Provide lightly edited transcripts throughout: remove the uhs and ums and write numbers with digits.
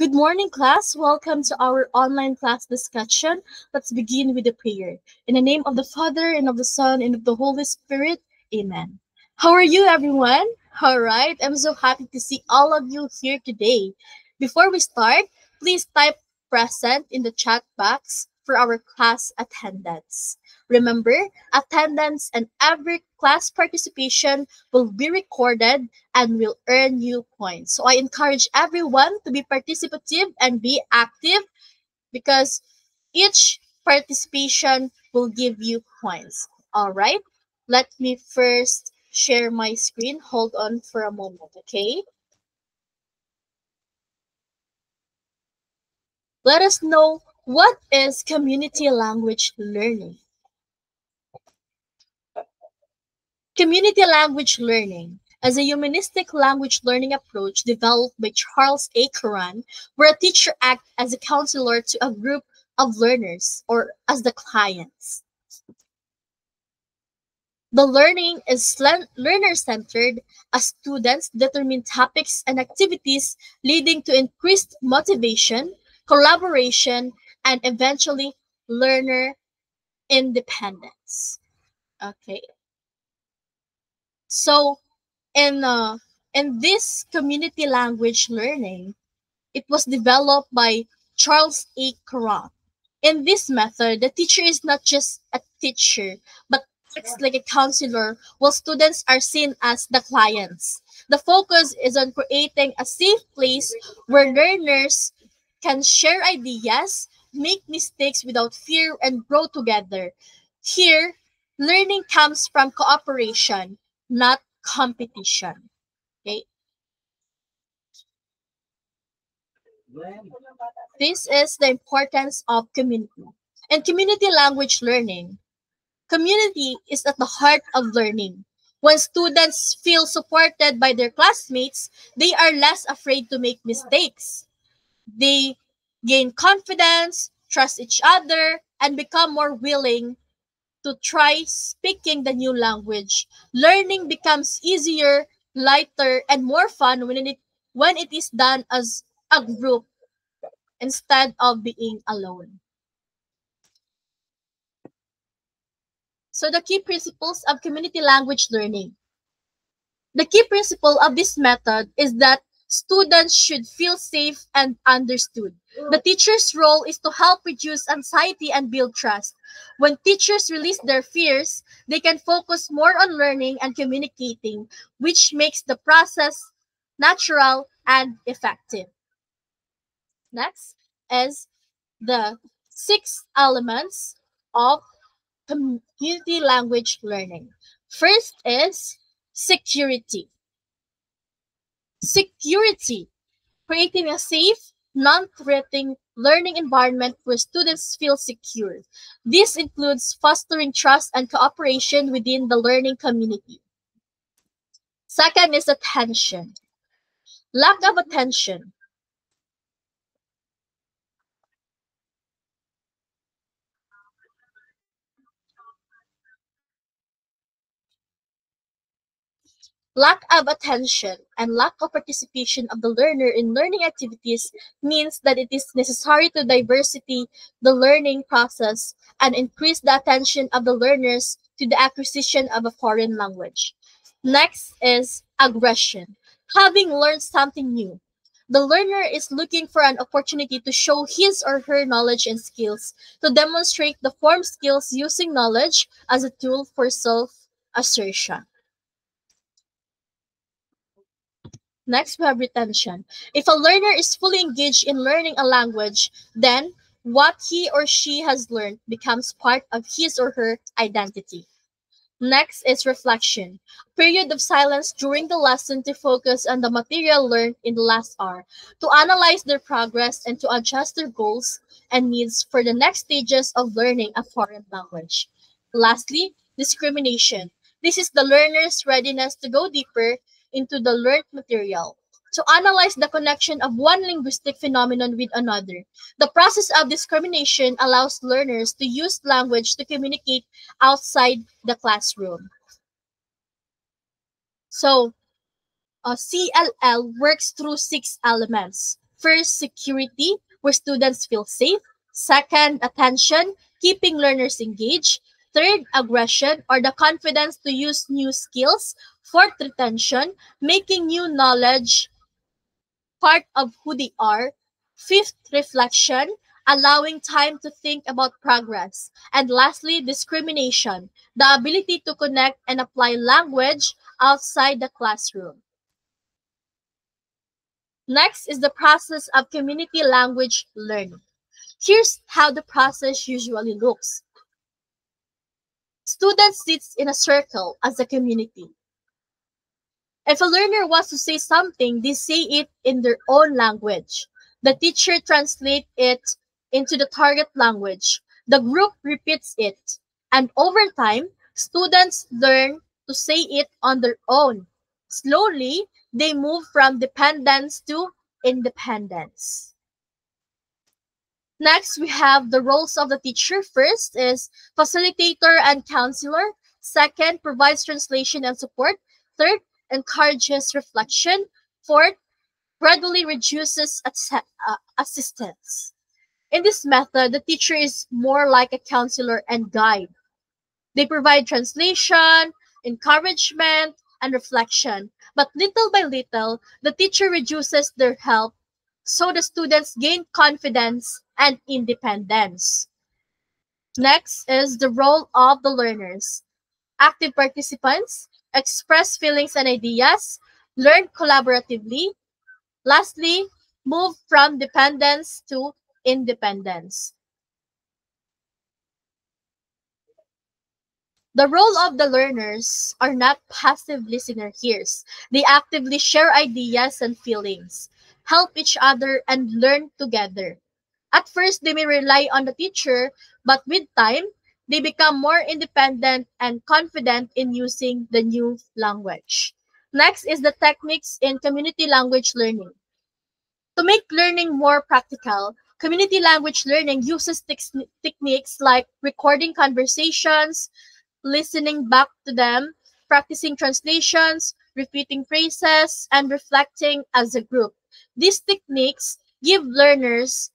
Good morning, class. Welcome to our online class discussion. Let's begin with a prayer. In the name of the Father, and of the Son, and of the Holy Spirit. Amen. How are you, everyone? All right. I'm so happy to see all of you here today. Before we start, please type present in the chat box for our class attendance. Remember, attendance and every class participation will be recorded and will earn you points. So I encourage everyone to be participative and be active because each participation will give you points. All right? Let me first share my screen. Hold on for a moment, okay? Let us know what is community language learning. Community language learning as a humanistic language learning approach developed by Charles A. Curran, where a teacher acts as a counselor to a group of learners or as the clients. The learning is learner-centered as students determine topics and activities leading to increased motivation, collaboration, and eventually learner independence. Okay. So in this community language learning, it was developed by Charles A. Curran. In this method, the teacher is not just a teacher, but acts like a counselor, while students are seen as the clients. The focus is on creating a safe place where learners can share ideas, make mistakes without fear, and grow together. Here, learning comes from cooperation, not competition. Okay? This is the importance of community. And community language learning. Community is at the heart of learning. When students feel supported by their classmates, they are less afraid to make mistakes. They gain confidence, trust each other, and become more willing to try speaking the new language. Learning becomes easier, lighter, and more fun when it is done as a group instead of being alone. So the key principles of community language learning. The key principle of this method is that students should feel safe and understood. The teacher's role is to help reduce anxiety and build trust. When teachers release their fears, they can focus more on learning and communicating, which makes the process natural and effective. Next is the 6 elements of community language learning. First is security. Security, creating a safe, non-threatening learning environment where students feel secure. This includes fostering trust and cooperation within the learning community. Second is attention. Lack of attention. Lack of attention and lack of participation of the learner in learning activities means that it is necessary to diversity the learning process and increase the attention of the learners to the acquisition of a foreign language. Next is aggression. Having learned something new, the learner is looking for an opportunity to show his or her knowledge and skills, to demonstrate the form skills using knowledge as a tool for self-assertion. Next, we have retention. If a learner is fully engaged in learning a language, then what he or she has learned becomes part of his or her identity. Next is reflection. Period of silence during the lesson to focus on the material learned in the last hour, to analyze their progress and to adjust their goals and needs for the next stages of learning a foreign language. Lastly, discrimination. This is the learner's readiness to go deeper into the learned material, to analyze the connection of one linguistic phenomenon with another. The process of discrimination allows learners to use language to communicate outside the classroom. So, CLL works through 6 elements. First, security, where students feel safe. Second, attention, keeping learners engaged. Third, aggression, or the confidence to use new skills. Fourth, retention, making new knowledge part of who they are. Fifth, reflection, allowing time to think about progress. And lastly, discrimination, the ability to connect and apply language outside the classroom. Next is the process of community language learning. Here's how the process usually looks. Students sit in a circle as a community. If a learner wants to say something, they say it in their own language. The teacher translates it into the target language. The group repeats it. And over time, students learn to say it on their own. Slowly, they move from dependence to independence. Next, we have the roles of the teacher. First is facilitator and counselor. Second, provides translation and support. Third, encourages reflection. Fourth, gradually reduces assistance. In this method, the teacher is more like a counselor and guide. They provide translation, encouragement, and reflection. But little by little, the teacher reduces their help so the students gain confidence and independence. Next is the role of the learners. Active participants express feelings and ideas, learn collaboratively. Lastly, move from dependence to independence. The role of the learners are not passive listener hears. They actively share ideas and feelings, help each other, and learn together. At first, they may rely on the teacher, but with time, they become more independent and confident in using the new language. Next is the techniques in community language learning. To make learning more practical, community language learning uses techniques like recording conversations, listening back to them, practicing translations, repeating phrases, and reflecting as a group. These techniques give learners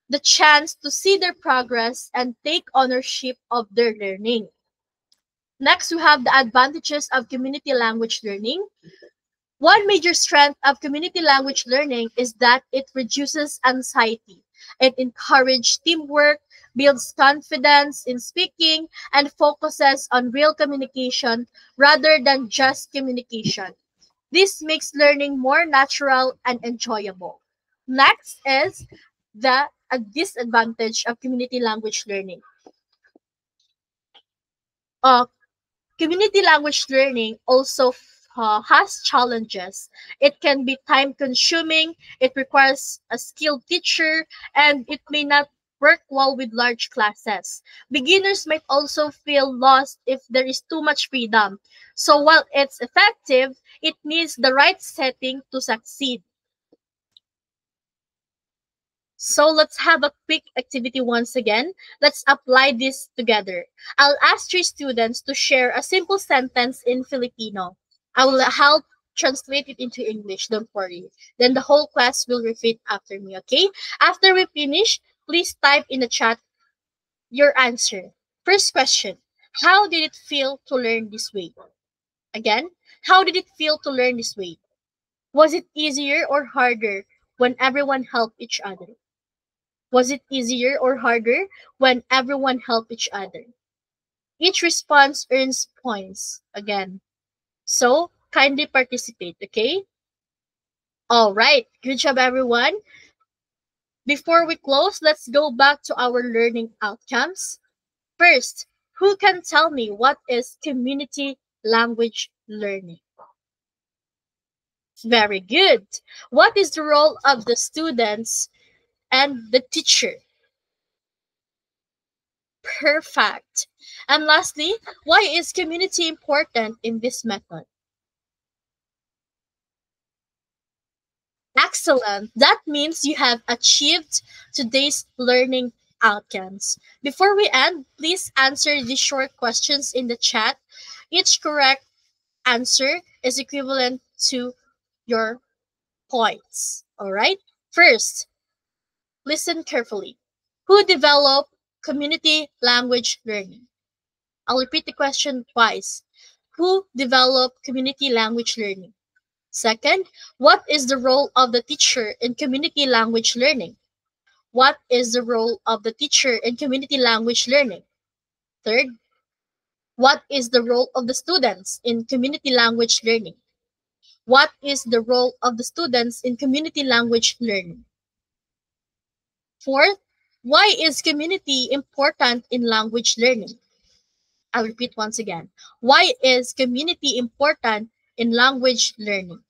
the chance to see their progress and take ownership of their learning. Next, we have the advantages of community language learning. One major strength of community language learning is that it reduces anxiety. It encourages teamwork, builds confidence in speaking, and focuses on real communication rather than just communication. This makes learning more natural and enjoyable. Next is the a disadvantage of community language learning. Uh, Community language learning also has challenges. It can be time consuming, it requires a skilled teacher, and it may not work well with large classes. Beginners might also feel lost if there is too much freedom. So while it's effective, it needs the right setting to succeed. So let's have a quick activity once again. Let's apply this together. I'll ask three students to share a simple sentence in Filipino. I will help translate it into English, don't worry. Then the whole class will repeat after me, okay? After we finish, please type in the chat your answer. First question, how did it feel to learn this way? Again, how did it feel to learn this way? Was it easier or harder when everyone helped each other? Was it easier or harder when everyone helped each other? Each response earns points again. So kindly participate, okay? All right. Good job, everyone. Before we close, let's go back to our learning outcomes. First, who can tell me what is community language learning? Very good. What is the role of the students and the teacher? Perfect. And lastly, why is community important in this method? Excellent. That means you have achieved today's learning outcomes. Before we end, please answer these short questions in the chat. Each correct answer is equivalent to your points. All right? First, listen carefully. Who developed community language learning? I'll repeat the question twice. Who developed community language learning? Second, what is the role of the teacher in community language learning? What is the role of the teacher in community language learning? Third, what is the role of the students in community language learning? What is the role of the students in community language learning? Fourth, why is community important in language learning? I'll repeat once again. Why is community important in language learning?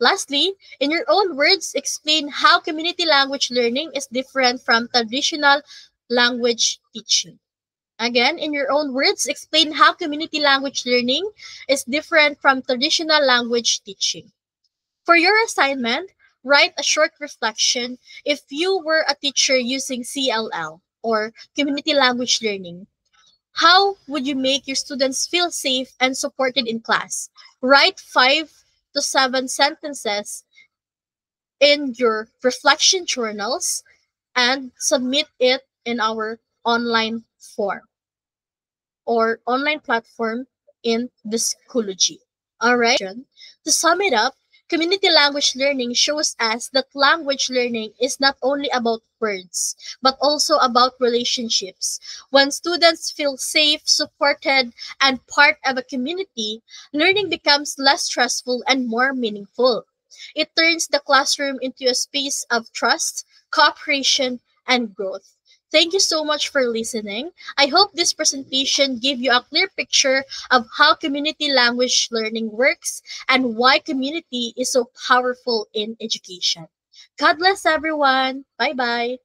Lastly, in your own words, explain how community language learning is different from traditional language teaching. Again, in your own words, explain how community language learning is different from traditional language teaching. For your assignment, write a short reflection if you were a teacher using CLL or community language learning. How would you make your students feel safe and supported in class? Write 5 to 7 sentences in your reflection journals and submit it in our online form or online platform in the Schoology. Alright, to sum it up, community language learning shows us that language learning is not only about words, but also about relationships. When students feel safe, supported, and part of a community, learning becomes less stressful and more meaningful. It turns the classroom into a space of trust, cooperation, and growth. Thank you so much for listening. I hope this presentation gave you a clear picture of how community language learning works and why community is so powerful in education. God bless everyone. Bye bye.